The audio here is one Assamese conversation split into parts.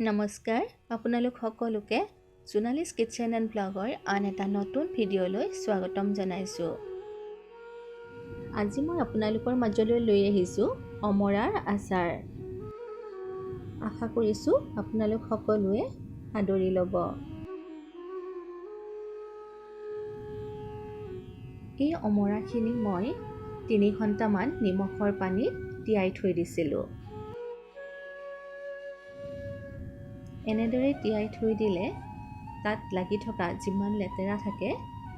নমস্কাৰ আপোনালোক সকলোকে জোনালিছ কিটচেন এণ্ড ব্লগৰ আন এটা নতুন ভিডিঅ'লৈ স্বাগতম জনাইছোঁ। আজি মই আপোনালোকৰ মাজলৈ লৈ আহিছোঁ অমৰাৰ আচাৰ। আশা কৰিছোঁ আপোনালোক সকলোৱে আদৰি ল'ব। এই অমৰাখিনি মই 3 ঘণ্টামান নিমখৰ পানীত তিয়াই থৈ দিছিলোঁ। এনেদৰে তিয়াই থৈ দিলে তাত লাগি থকা যিমান লেতেৰা থাকে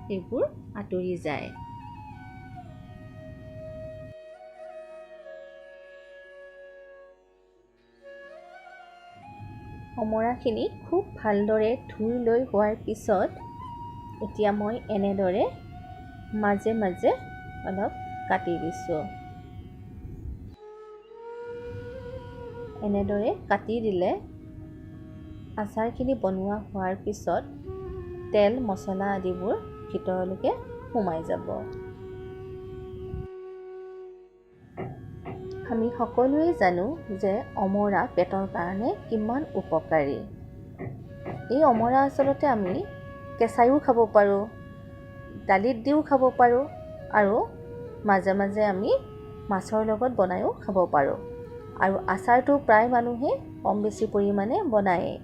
সেইবোৰ আঁতৰি যায়। অমৰাখিনি খুব ভালদৰে ধুই লৈ হোৱাৰ পিছত এতিয়া মই এনেদৰে মাজে মাজে অলপ কাটি দিছোঁ। এনেদৰে কাটি দিলে আচাৰখিনি বনোৱা হোৱাৰ পিছত তেল মছলা আদিবোৰ ভিতৰলৈকে সোমাই যাব। আমি সকলোৱে জানো যে অমৰা পেটৰ কাৰণে কিমান উপকাৰী। এই অমৰা আচলতে আমি কেঁচাইও খাব পাৰোঁ, দালিত দিও খাব পাৰোঁ আৰু মাজে মাজে আমি মাছৰ লগত বনাইও খাব পাৰোঁ। আৰু আচাৰটো প্ৰায় মানুহে কম বেছি পৰিমাণে বনায়ে।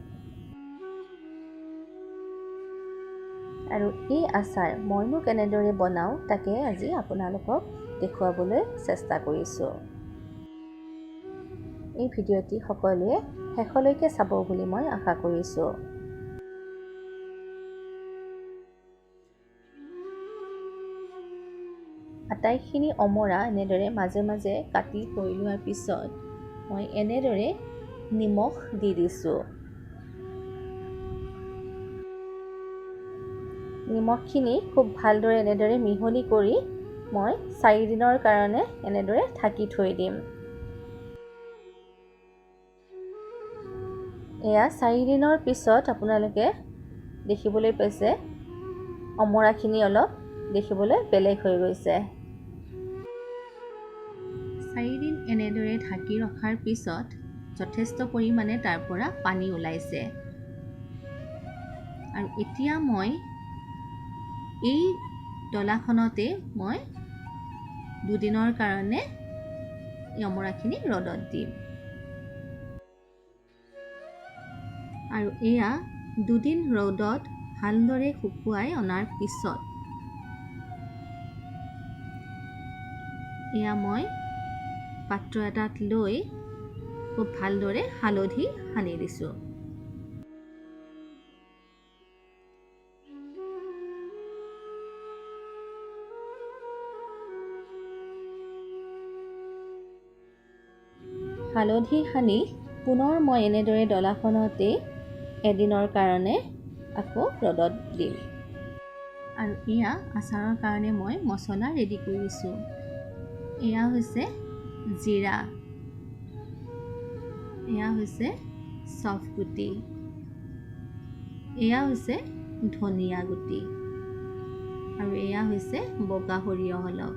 আৰু এই আচাৰ মইনো কেনেদৰে বনাওঁ তাকে আজি আপোনালোকক দেখুৱাবলৈ চেষ্টা কৰিছোঁ। এই ভিডিঅ'টি সকলোৱে শেষলৈকে চাব বুলি মই আশা কৰিছোঁ। আটাইখিনি অমৰা এনেদৰে মাজে মাজে কাটি হৈ লোৱাৰ পিছত মই এনেদৰে নিমখ দি দিছোঁ। নিমখখিনি খুব ভালদৰে এনেদৰে মিহলি কৰি মই 4 দিনৰ কাৰণে এনেদৰে ঢাকি থৈ দিম। এয়া 4 দিনৰ পিছত আপোনালোকে দেখিবলৈ পাইছে অমৰাখিনি অলপ দেখিবলৈ বেলেগ হৈ গৈছে। 4 দিন এনেদৰে ঢাকি ৰখাৰ পিছত যথেষ্ট পৰিমাণে তাৰ পৰা পানী ওলাইছে। আৰু এতিয়া মই এই ডলাখনতে মই 2 দিনৰ কাৰণে এই অমৰাখিনি ৰ'দত দিম। আৰু এয়া 2 দিন ৰ'দত ভালদৰে শুকুৱাই অনাৰ পিছত এয়া মই পাত্ৰ এটাত লৈ খুব ভালদৰে হালধি সানি দিছোঁ। হালধি সানি পুনৰ মই এনেদৰে ডলাখনতে এদিনৰ কাৰণে আকৌ ৰ'দত দিম। আৰু এয়া আচাৰৰ কাৰণে মই মছলা ৰেডি কৰিছোঁ। এয়া হৈছে জিৰা, এয়া হৈছে চফ গুটি, এয়া হৈছে ধনিয়া গুটি আৰু এয়া হৈছে বগা সৰিয়হ অলপ।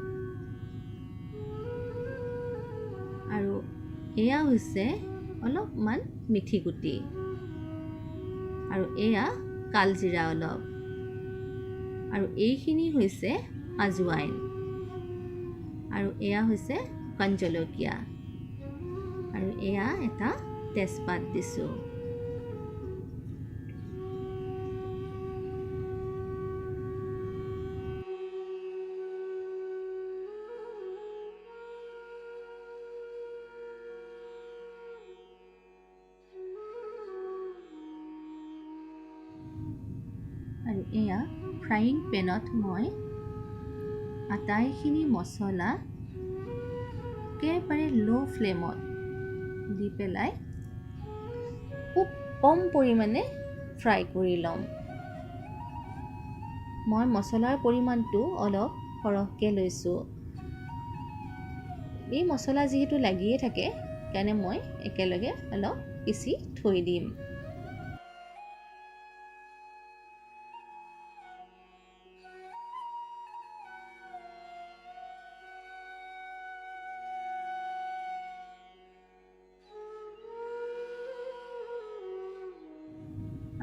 আৰু এয়া হৈছে অলপমান মিঠি গুটি আৰু এয়া কালজিৰা অলপ আৰু এইখিনি হৈছে আজৱাইন আৰু এয়া হৈছে কণজলকীয়া আৰু এয়া এটা তেজপাত দিছোঁ। আৰু এয়া ফ্ৰাইং পেনত মই আটাইখিনি মছলা একেবাৰে ল' ফ্লেমত দি পেলাই খুব কম পৰিমাণে ফ্ৰাই কৰি ল'ম। মই মছলাৰ পৰিমাণটো অলপ সৰহকৈ লৈছোঁ। এই মছলা যিহেতু লাগিয়ে থাকে সেইকাৰণে মই একেলগে অলপ পিচি থৈ দিম।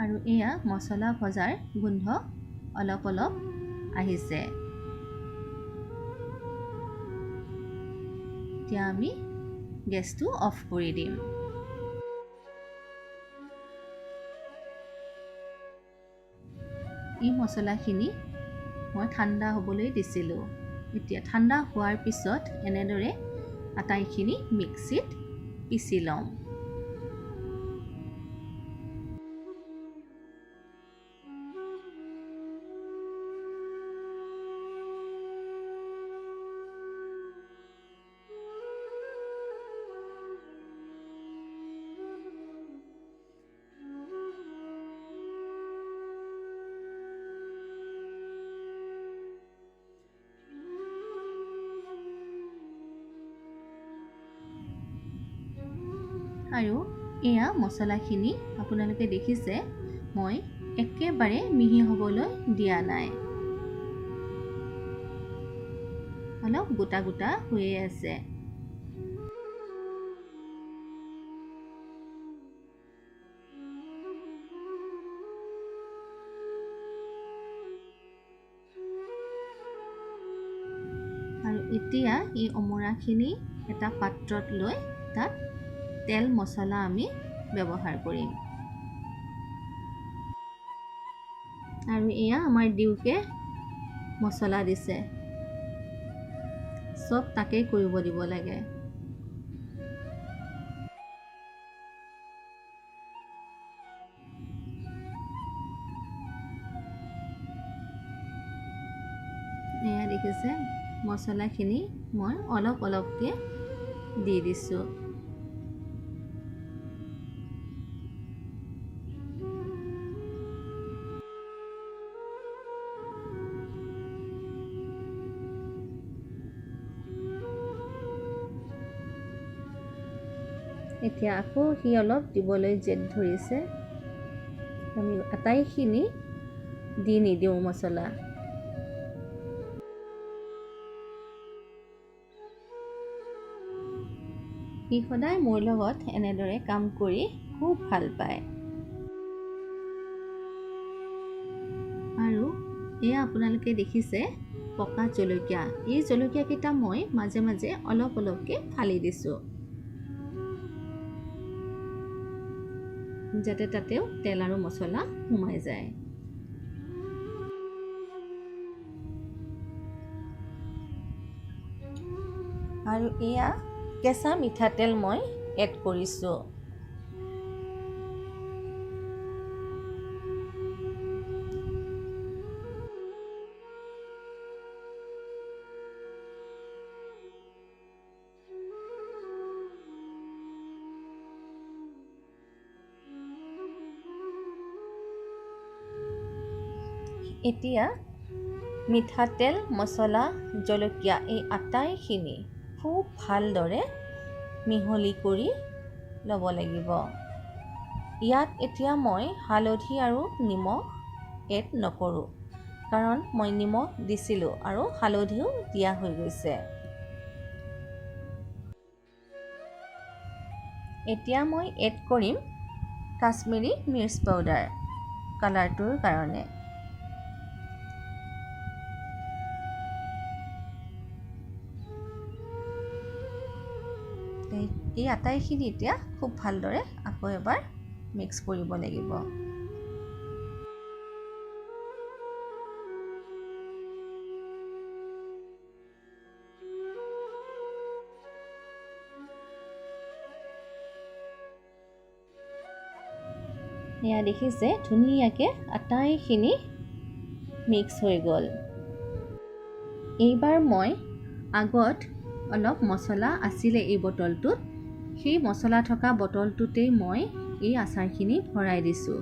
আৰু এয়া মছলা ভজাৰ গোন্ধ অলপ অলপ আহিছে। এতিয়া আমি গেছটো অফ কৰি দিম। এই মছলাখিনি মই ঠাণ্ডা হ'বলৈ দিছিলোঁ। এতিয়া ঠাণ্ডা হোৱাৰ পিছত এনেদৰে আটাইখিনি মিক্সিত পিচি ল'ম। আৰু এয়া মছলাখিনি আপোনালোকে দেখিছে মই একেবাৰে মিহি হ'বলৈ দিয়া নাই। অলপ গোটা গোটা হৈয়ে আছে। আৰু এতিয়া এই অমৰাখিনি এটা পাত্ৰত লৈ তাত তেল মছলা আমি ব্যৱহাৰ কৰিম। আৰু এয়া আমাৰ দিওকে মছলা দিছে, চব তাকেই কৰিব দিব লাগে। এয়া দেখিছে মছলাখিনি মই অলপ অলপকৈ দি দিছোঁ। এতিয়া আকৌ সি অলপ দিবলৈ জেদ ধৰিছে। আমি আটাইখিনি দি নিদিওঁ মছলা। সি সদায় মোৰ লগত এনেদৰে কাম কৰি খুব ভাল পায়। আৰু এয়া আপোনালোকে দেখিছে পকা জলকীয়া। এই জলকীয়াকেইটা মই মাজে মাজে অলপ অলপকৈ ফালি দিছোঁ, যাতে তাতেও তেল আৰু মছলা সোমাই যায়। আৰু এয়া কেঁচা মিঠাতেল মই এড কৰিছোঁ। এতিয়া মিঠাতেল, মছলা, জলকীয়া এই আটাইখিনি খুব ভালদৰে মিহলি কৰি ল'ব লাগিব। ইয়াত এতিয়া মই হালধি আৰু নিমখ এড নকৰোঁ, কাৰণ মই নিমখ দিছিলোঁ আৰু হালধিও দিয়া হৈ গৈছে। এতিয়া মই এড কৰিম কাশ্মীৰী মিৰ্চ পাউডাৰ কালাৰটোৰ কাৰণে। এই আটাইখিনি এতিয়া খুব ভালদৰে আকৌ এবাৰ মিক্স কৰিব লাগিব। এয়া দেখিছে ধুনীয়াকৈ আটাইখিনি মিক্স হৈ গ'ল। এইবাৰ মই আগত অলপ মছলা আছিলে এই বটলটোত, সেই মছলা থকা বটলটোতেই মই এই আচাৰখিনি ভৰাই দিছোঁ।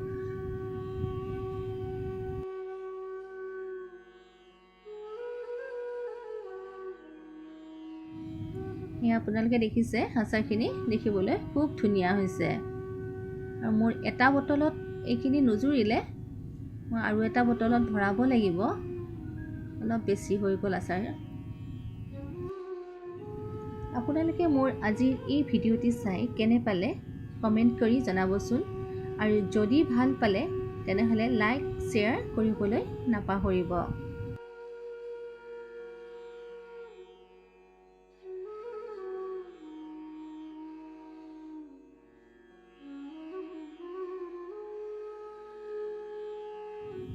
এয়া আপোনালোকে দেখিছে আচাৰখিনি দেখিবলৈ খুব ধুনীয়া হৈছে। আৰু মোৰ এটা বটলত এইখিনি নুজুৰিলে, মই আৰু এটা বটলত ভৰাব লাগিব, অলপ বেছি হৈ গ'ল আচাৰ। আপোনালোকে মোৰ আজিৰ এই ভিডিঅ'টি চাই কেনে পালে কমেণ্ট কৰি জনাবচোন। আৰু যদি ভাল পালে তেনেহ'লে লাইক শ্বেয়াৰ কৰিবলৈ নাপাহৰিব।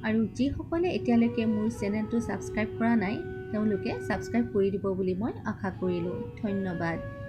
আৰু যিসকলে এতিয়ালৈকে মোৰ চেনেলটো ছাবস্ক্ৰাইব কৰা নাই তেওঁলোকে ছাবস্ক্ৰাইব কৰি দিব বুলি মই আশা কৰিলোঁ। ধন্যবাদ।